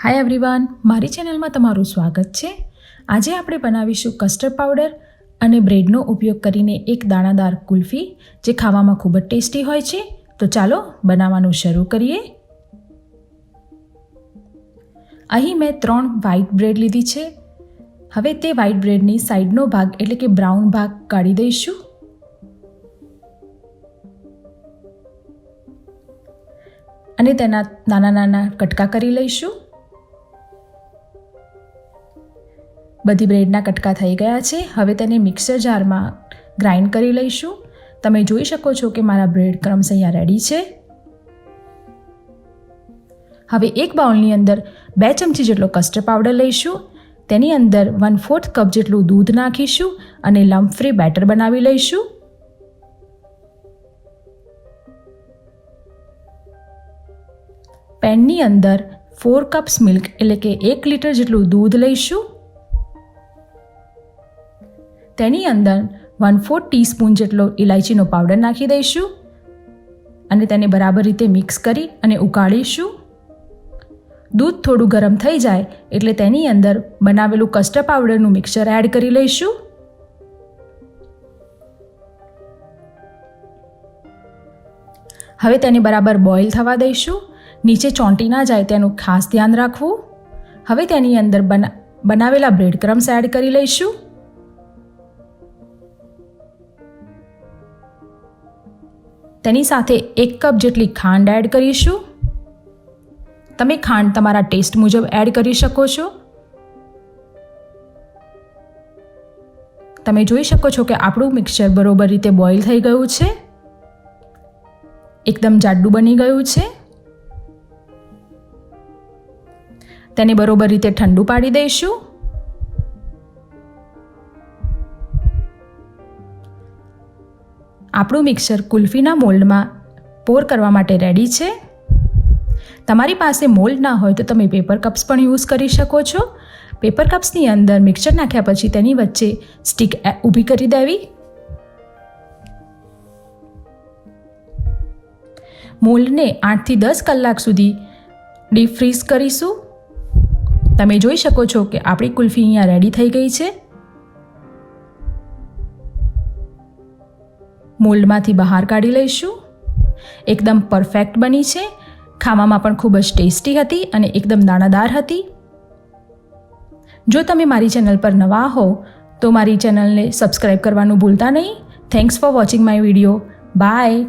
Hi everyone, મારી ચેનલમાં તમારું સ્વાગત છે। આજે આપણે બનાવીશું કસ્ટર્ડ પાવડર અને બ્રેડનો ઉપયોગ કરીને એક દાણાદાર કુલ્ફી, જે ખાવામાં ખૂબ જ ટેસ્ટી હોય છે। તો ચાલો બનાવવાનું શરૂ કરીએ। અહીં મેં 3 વ્હાઈટ બ્રેડ લીધી છે। હવે તે વ્હાઈટ બ્રેડની સાઈડનો ભાગ એટલે કે બ્રાઉન ભાગ કાઢી દઈશું અને તેના નાના નાના કટકા કરી લઈશું। બધી બ્રેડના કટકા થઈ ગયા છે। હવે તેને મિક્સર જારમાં ગ્રાઇન્ડ કરી લઈશું। તમે જોઈ શકો છો કે મારા બ્રેડ ક્રમ્સ અહીંયા રેડી છે। હવે એક બાઉલની અંદર 2 ચમચી જેટલો કસ્ટર્ડ પાવડર લઈશું। તેની અંદર 1/4 કપ જેટલું દૂધ નાખીશું અને લમ્પ ફ્રી બેટર બનાવી લઈશું। પેનની અંદર 4 કપ્સ મિલ્ક એટલે કે 1 લીટર જેટલું દૂધ લઈશું। તેની અંદર 1/4 ટીસ્પૂન જેટલો ઇલાયચીનો પાવડર નાખી દઈશું અને તેને બરાબર રીતે મિક્સ કરી અને ઉકાળીશું। દૂધ થોડું ગરમ થઈ જાય એટલે તેની અંદર બનાવેલું કસ્ટર્ડ પાવડરનું મિક્સચર એડ કરી લઈશું। હવે તેને બરાબર બોઇલ થવા દઈશું। નીચે ચોંટી ના જાય તેનું ખાસ ધ્યાન રાખવું। હવે તેની અંદર બનાવેલા બ્રેડ ક્રમ્સ એડ કરી લઈશું। તેની સાથે 1 કપ જેટલી ખાંડ એડ કરીશું। તમે ખાંડ તમારા ટેસ્ટ મુજબ એડ કરી શકો છો। તમે જોઈ શકો છો કે આપણું મિક્સચર બરોબર રીતે બોઇલ થઈ ગયું છે, એકદમ જાડું બની ગયું છે। તેને બરોબર રીતે ઠંડુ પાડી દઈશું। આપણું મિક્સર કુલ્ફીના મોલ્ડમાં પોર કરવા માટે રેડી છે। તમારી પાસે મોલ્ડ ના હોય તો તમે પેપર કપ્સ પણ યુઝ કરી શકો છો। પેપર કપ્સની અંદર મિક્સર નાખ્યા પછી તેની વચ્ચે સ્ટિક ઊભી કરી દેવી। મોલ્ડને 8 થી 10 કલાક સુધી ડીપ ફ્રીઝ કરીશું। તમે જોઈ શકો છો કે આપણી કુલ્ફી અહીંયા રેડી થઈ ગઈ છે। મોલ્ડમાંથી બહાર કાઢી લઈશું। એકદમ પરફેક્ટ બની છે। ખાવામાં પણ ખૂબ જ ટેસ્ટી હતી અને એકદમ દાણાદાર હતી। જો તમે મારી ચેનલ પર નવા હો તો મારી ચેનલને સબસ્ક્રાઈબ કરવાનું ભૂલતા નહીં। Thanks for watching my video. By.